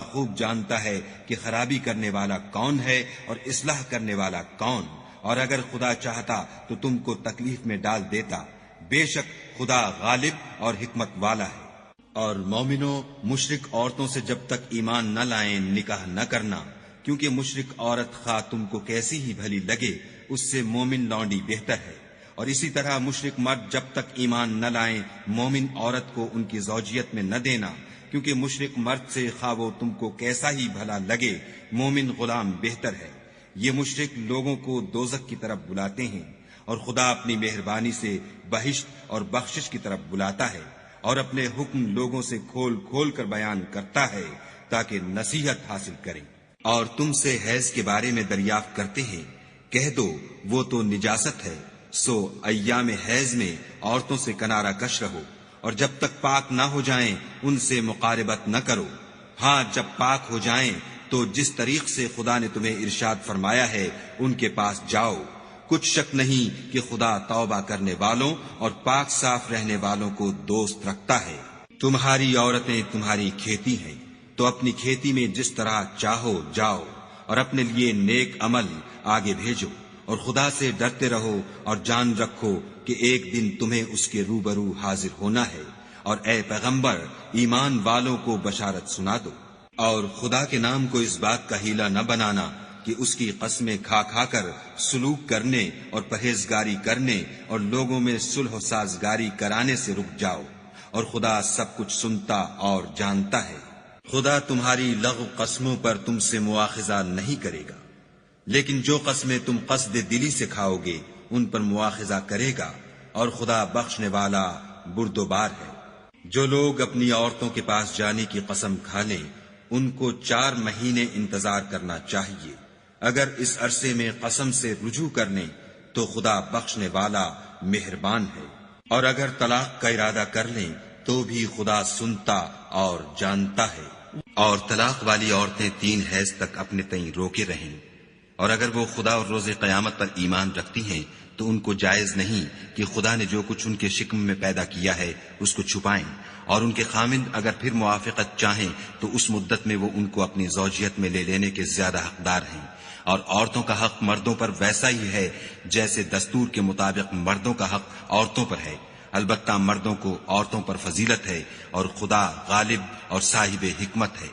خوب جانتا ہے کہ خرابی کرنے والا کون ہے اور اصلاح کرنے والا کون، اور اگر خدا چاہتا تو تم کو تکلیف میں ڈال دیتا، بے شک خدا غالب اور حکمت والا ہے۔ اور مومنوں، مشرک عورتوں سے جب تک ایمان نہ لائیں نکاح نہ کرنا، کیونکہ مشرک عورت خواہ تم کو کیسی ہی بھلی لگے اس سے مومن لونڈی بہتر ہے، اور اسی طرح مشرک مرد جب تک ایمان نہ لائیں مومن عورت کو ان کی زوجیت میں نہ دینا، کیونکہ مشرک مرد سے خواہ وہ تم کو کیسا ہی بھلا لگے مومن غلام بہتر ہے۔ یہ مشرک لوگوں کو دوزخ کی طرف بلاتے ہیں، اور خدا اپنی مہربانی سے بہشت اور بخشش کی طرف بلاتا ہے، اور اپنے حکم لوگوں سے کھول کھول کر بیان کرتا ہے تاکہ نصیحت حاصل کریں۔ اور تم سے حیض کے بارے میں دریافت کرتے ہیں، کہہ دو وہ تو نجاست ہے، سو ایام حیض میں عورتوں سے کنارہ کش رہو، اور جب تک پاک نہ ہو جائیں ان سے مقاربت نہ کرو۔ ہاں جب پاک ہو جائیں تو جس طریق سے خدا نے تمہیں ارشاد فرمایا ہے ان کے پاس جاؤ، کچھ شک نہیں کہ خدا توبہ کرنے والوں اور پاک صاف رہنے والوں کو دوست رکھتا ہے۔ تمہاری عورتیں تمہاری کھیتی ہیں، تو اپنی کھیتی میں جس طرح چاہو جاؤ، اور اپنے لیے نیک عمل آگے بھیجو، اور خدا سے ڈرتے رہو اور جان رکھو کہ ایک دن تمہیں اس کے روبرو حاضر ہونا ہے۔ اور اے پیغمبر، ایمان والوں کو بشارت سنا دو، اور خدا کے نام کو اس بات کا ہیلہ نہ بنانا کہ اس کی قسمیں کھا کھا کر سلوک کرنے اور پرہیزگاری کرنے اور لوگوں میں صلح و سازگاری کرانے سے رک جاؤ، اور خدا سب کچھ سنتا اور جانتا ہے۔ خدا تمہاری لغو قسموں پر تم سے مواخذہ نہیں کرے گا، لیکن جو قسمیں تم قصد دلی سے کھاؤ گے ان پر مواخذہ کرے گا، اور خدا بخشنے والا بردبار ہے۔ جو لوگ اپنی عورتوں کے پاس جانے کی قسم کھا لیں ان کو 4 مہینے انتظار کرنا چاہیے، اگر اس عرصے میں قسم سے رجوع کر لیں تو خدا بخشنے والا مہربان ہے، اور اگر طلاق کا ارادہ کر لیں تو بھی خدا سنتا اور جانتا ہے۔ اور طلاق والی عورتیں 3 حیض تک اپنے تئیں روکے رہیں، اور اگر وہ خدا اور روز قیامت پر ایمان رکھتی ہیں تو ان کو جائز نہیں کہ خدا نے جو کچھ ان کے شکم میں پیدا کیا ہے اس کو چھپائیں، اور ان کے خامند اگر پھر موافقت چاہیں تو اس مدت میں وہ ان کو اپنی زوجیت میں لے لینے کے زیادہ حقدار ہیں۔ اور عورتوں کا حق مردوں پر ویسا ہی ہے جیسے دستور کے مطابق مردوں کا حق عورتوں پر ہے، البتہ مردوں کو عورتوں پر فضیلت ہے، اور خدا غالب اور صاحب حکمت ہے۔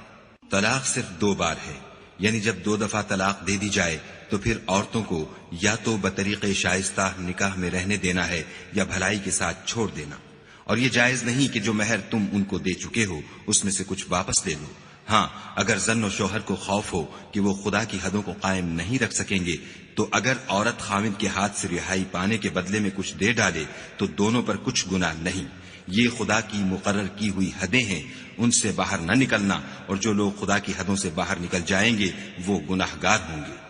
طلاق صرف 2 بار ہے، یعنی جب 2 دفعہ طلاق دے دی جائے تو پھر عورتوں کو یا تو بطریق شائستہ نکاح میں رہنے دینا ہے یا بھلائی کے ساتھ چھوڑ دینا، اور یہ جائز نہیں کہ جو مہر تم ان کو دے چکے ہو اس میں سے کچھ واپس لے لو۔ ہاں اگر زن و شوہر کو خوف ہو کہ وہ خدا کی حدوں کو قائم نہیں رکھ سکیں گے تو اگر عورت خاوند کے ہاتھ سے رہائی پانے کے بدلے میں کچھ دے ڈالے تو دونوں پر کچھ گناہ نہیں، یہ خدا کی مقرر کی ہوئی حدیں ہیں، ان سے باہر نہ نکلنا، اور جو لوگ خدا کی حدوں سے باہر نکل جائیں گے وہ گناہگار ہوں گے۔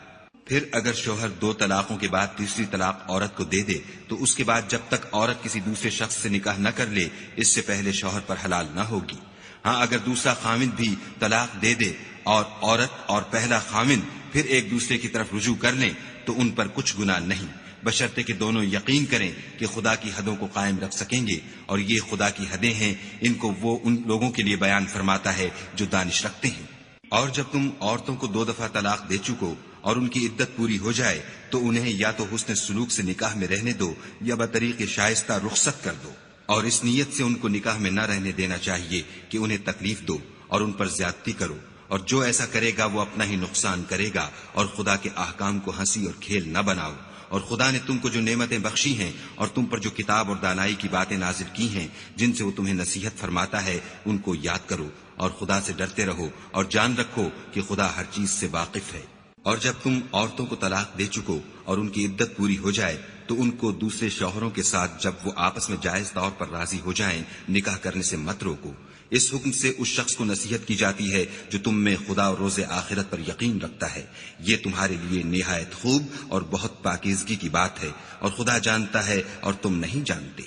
پھر اگر شوہر 2 طلاقوں کے بعد تیسری طلاق عورت کو دے دے تو اس کے بعد جب تک عورت کسی دوسرے شخص سے نکاح نہ کر لے اس سے پہلے شوہر پر حلال نہ ہوگی۔ ہاں اگر دوسرا خامند بھی طلاق دے دے اور عورت اور پہلا خامند پھر ایک دوسرے کی طرف رجوع کر لیں تو ان پر کچھ گناہ نہیں، بشرطے کہ دونوں یقین کریں کہ خدا کی حدوں کو قائم رکھ سکیں گے، اور یہ خدا کی حدیں ہیں، ان کو وہ ان لوگوں کے لیے بیان فرماتا ہے جو دانش رکھتے ہیں۔ اور جب تم عورتوں کو 2 دفعہ طلاق دے چکو اور ان کی عدت پوری ہو جائے تو انہیں یا تو حسن سلوک سے نکاح میں رہنے دو یا بطریق شائستہ رخصت کر دو، اور اس نیت سے ان کو نکاح میں نہ رہنے دینا چاہیے کہ انہیں تکلیف دو اور ان پر زیادتی کرو، اور جو ایسا کرے گا وہ اپنا ہی نقصان کرے گا، اور خدا کے احکام کو ہنسی اور کھیل نہ بناؤ۔ اور خدا نے تم کو جو نعمتیں بخشی ہیں اور تم پر جو کتاب اور دانائی کی باتیں نازل کی ہیں جن سے وہ تمہیں نصیحت فرماتا ہے ان کو یاد کرو، اور خدا سے ڈرتے رہو اور جان رکھو کہ خدا ہر چیز سے واقف ہے۔ اور جب تم عورتوں کو طلاق دے چکو اور ان کی عدت پوری ہو جائے تو ان کو دوسرے شوہروں کے ساتھ جب وہ آپس میں جائز طور پر راضی ہو جائیں نکاح کرنے سے مت روکو۔ اس حکم سے اس شخص کو نصیحت کی جاتی ہے جو تم میں خدا اور روز آخرت پر یقین رکھتا ہے، یہ تمہارے لیے نہایت خوب اور بہت پاکیزگی کی بات ہے، اور خدا جانتا ہے اور تم نہیں جانتے۔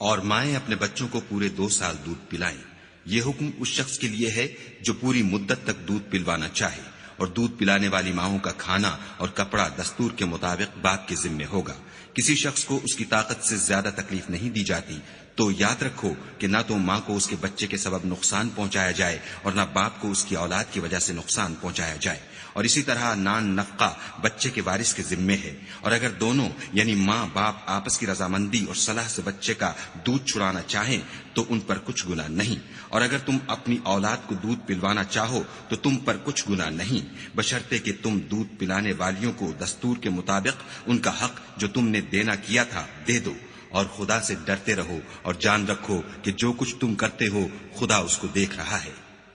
اور مائیں اپنے بچوں کو پورے 2 سال دودھ پلائیں، یہ حکم اس شخص کے لیے ہے جو پوری مدت تک دودھ پلوانا چاہے، اور دودھ پلانے والی ماؤں کا کھانا اور کپڑا دستور کے مطابق باپ کے ذمے ہوگا۔ کسی شخص کو اس کی طاقت سے زیادہ تکلیف نہیں دی جاتی تو یاد رکھو کہ نہ تو ماں کو اس کے بچے کے سبب نقصان پہنچایا جائے اور نہ باپ کو اس کی اولاد کی وجہ سے نقصان پہنچایا جائے، اور اسی طرح نان نفقہ بچے کے وارث کے ذمے ہے، اور اگر دونوں یعنی ماں باپ آپس کی رضامندی اور صلاح سے بچے کا دودھ چھڑانا چاہیں تو ان پر کچھ گناہ نہیں، اور اگر تم اپنی اولاد کو دودھ پلوانا چاہو تو تم پر کچھ گناہ نہیں، بشرطے کہ تم دودھ پلانے والیوں کو دستور کے مطابق ان کا حق جو تم نے دینا کیا تھا دے دو، اور خدا سے ڈرتے رہو اور جان رکھو کہ جو کچھ تم کرتے ہو خدا اس کو دیکھ رہا ہے۔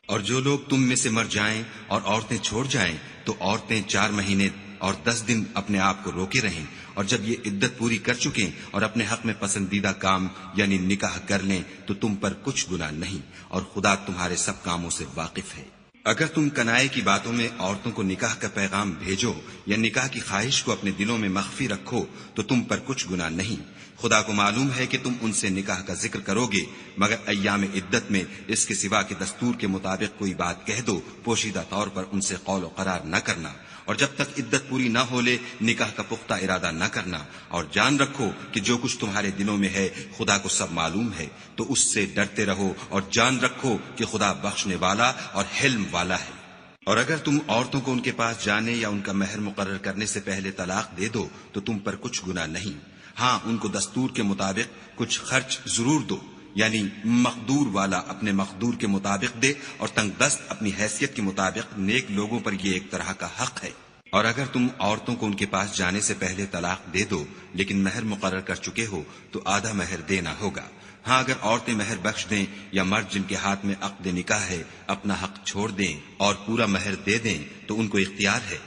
اور جو لوگ تم میں سے مر جائیں اور عورتیں چھوڑ جائیں تو عورتیں 4 مہینے اور 10 دن اپنے آپ کو روکے رہیں، اور جب یہ عدت پوری کر چکیں اور اپنے حق میں پسندیدہ کام یعنی نکاح کر لیں تو تم پر کچھ گناہ نہیں، اور خدا تمہارے سب کاموں سے واقف ہے۔ اگر تم کنائے کی باتوں میں عورتوں کو نکاح کا پیغام بھیجو یا نکاح کی خواہش کو اپنے دلوں میں مخفی رکھو تو تم پر کچھ گناہ نہیں، خدا کو معلوم ہے کہ تم ان سے نکاح کا ذکر کرو گے، مگر ایام عدت میں اس کے سوا کہ دستور کے مطابق کوئی بات کہہ دو، پوشیدہ طور پر ان سے قول و قرار نہ کرنا، اور جب تک عدت پوری نہ ہو لے نکاح کا پختہ ارادہ نہ کرنا، اور جان رکھو کہ جو کچھ تمہارے دلوں میں ہے خدا کو سب معلوم ہے، تو اس سے ڈرتے رہو اور جان رکھو کہ خدا بخشنے والا اور حلم والا ہے۔ اور اگر تم عورتوں کو ان کے پاس جانے یا ان کا مہر مقرر کرنے سے پہلے طلاق دے دو تو تم پر کچھ گناہ نہیں، ہاں ان کو دستور کے مطابق کچھ خرچ ضرور دو، یعنی مقدور والا اپنے مقدور کے مطابق دے اور تنگ دست اپنی حیثیت کے مطابق، نیک لوگوں پر یہ ایک طرح کا حق ہے۔ اور اگر تم عورتوں کو ان کے پاس جانے سے پہلے طلاق دے دو لیکن مہر مقرر کر چکے ہو تو آدھا مہر دینا ہوگا، ہاں اگر عورتیں مہر بخش دیں یا مرد جن کے ہاتھ میں عقد نکاح ہے اپنا حق چھوڑ دیں اور پورا مہر دے دیں تو ان کو اختیار ہے،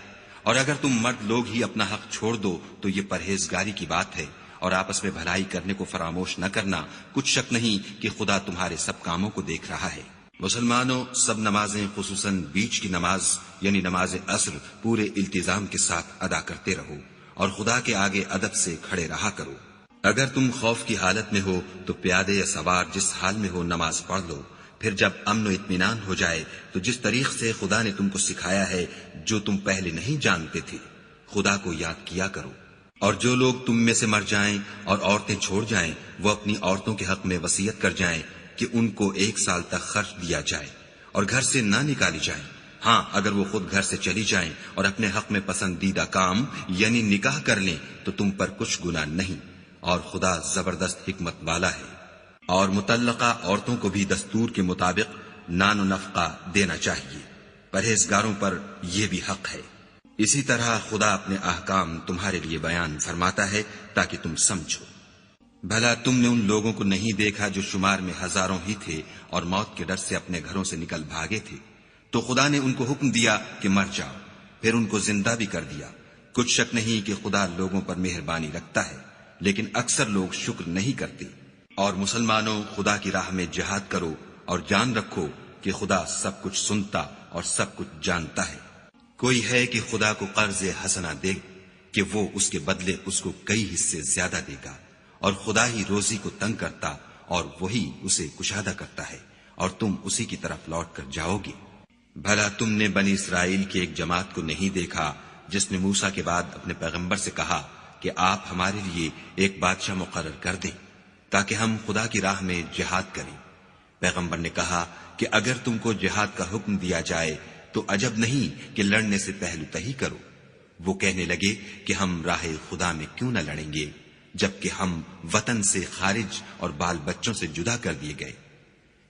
اور اگر تم مرد لوگ ہی اپنا حق چھوڑ دو تو یہ پرہیزگاری کی بات ہے، اور آپس میں بھلائی کرنے کو فراموش نہ کرنا، کچھ شک نہیں کہ خدا تمہارے سب کاموں کو دیکھ رہا ہے۔ مسلمانوں، سب نمازیں خصوصاً بیچ کی نماز یعنی نماز عصر پورے التزام کے ساتھ ادا کرتے رہو اور خدا کے آگے ادب سے کھڑے رہا کرو۔ اگر تم خوف کی حالت میں ہو تو پیادے یا سوار جس حال میں ہو نماز پڑھ لو، پھر جب امن و اطمینان ہو جائے تو جس طریق سے خدا نے تم کو سکھایا ہے جو تم پہلے نہیں جانتے تھے خدا کو یاد کیا کرو۔ اور جو لوگ تم میں سے مر جائیں اور عورتیں چھوڑ جائیں وہ اپنی عورتوں کے حق میں وصیت کر جائیں کہ ان کو 1 سال تک خرچ دیا جائے اور گھر سے نہ نکالی جائیں، ہاں اگر وہ خود گھر سے چلی جائیں اور اپنے حق میں پسندیدہ کام یعنی نکاح کر لیں تو تم پر کچھ گناہ نہیں، اور خدا زبردست حکمت والا ہے۔ اور مطلقہ عورتوں کو بھی دستور کے مطابق نان و نفقہ دینا چاہیے، پرہیزگاروں پر یہ بھی حق ہے۔ اسی طرح خدا اپنے احکام تمہارے لیے بیان فرماتا ہے تاکہ تم سمجھو۔ بھلا تم نے ان لوگوں کو نہیں دیکھا جو شمار میں ہزاروں ہی تھے اور موت کے ڈر سے اپنے گھروں سے نکل بھاگے تھے، تو خدا نے ان کو حکم دیا کہ مر جاؤ، پھر ان کو زندہ بھی کر دیا۔ کچھ شک نہیں کہ خدا لوگوں پر مہربانی رکھتا ہے، لیکن اکثر لوگ شکر نہیں کرتے۔ اور مسلمانوں، خدا کی راہ میں جہاد کرو اور جان رکھو کہ خدا سب کچھ سنتا اور سب کچھ جانتا ہے۔ کوئی ہے کہ خدا کو قرض حسنہ دے کہ وہ اس کے بدلے اس کو کئی حصے زیادہ دے گا، اور خدا ہی روزی کو تنگ کرتا اور وہی اسے کشادہ کرتا ہے، اور تم اسی کی طرف لوٹ کر جاؤ گے۔ بھلا تم نے بنی اسرائیل کی ایک جماعت کو نہیں دیکھا جس نے موسیٰ کے بعد اپنے پیغمبر سے کہا کہ آپ ہمارے لیے ایک بادشاہ مقرر کر دیں تاکہ ہم خدا کی راہ میں جہاد کریں؟ پیغمبر نے کہا کہ اگر تم کو جہاد کا حکم دیا جائے تو عجب نہیں کہ لڑنے سے پہلو تہی کرو۔ وہ کہنے لگے کہ ہم راہ خدا میں کیوں نہ لڑیں گے جبکہ ہم وطن سے خارج اور بال بچوں سے جدا کر دیے گئے۔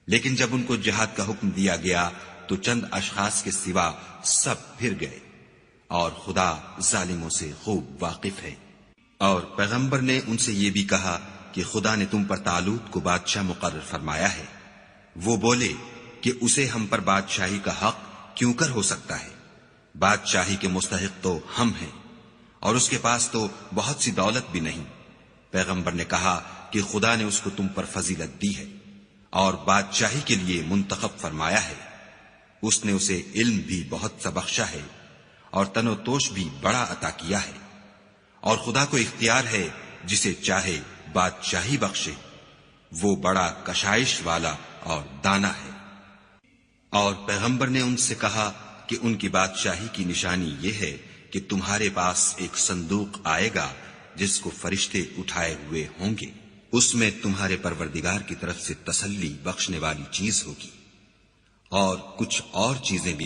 لیکن جب ان کو جہاد کا حکم دیا گیا تو چند اشخاص کے سوا سب پھر گئے، اور خدا ظالموں سے خوب واقف ہے۔ اور پیغمبر نے ان سے یہ بھی کہا کہ خدا نے تم پر طالوت کو بادشاہ مقرر فرمایا ہے۔ وہ بولے کہ اسے ہم پر بادشاہی کا حق کیوں کر ہو سکتا ہے؟ بادشاہی کے مستحق تو ہم ہیں، اور اس کے پاس تو بہت سی دولت بھی نہیں۔ پیغمبر نے کہا کہ خدا نے اس کو تم پر فضیلت دی ہے اور بادشاہی کے لیے منتخب فرمایا ہے۔ اس نے اسے علم بھی بہت سا بخشا ہے اور تن و توش بھی بڑا عطا کیا ہے، اور خدا کو اختیار ہے جسے چاہے بادشاہی بخشے، وہ بڑا کشائش والا اور دانا ہے۔ اور پیغمبر نے ان سے کہا کہ ان کی بادشاہی کی نشانی یہ ہے کہ تمہارے پاس ایک صندوق آئے گا جس کو فرشتے اٹھائے ہوئے ہوں گے، اس میں تمہارے پروردگار کی طرف سے تسلی بخشنے والی چیز ہوگی، اور کچھ اور چیزیں بھی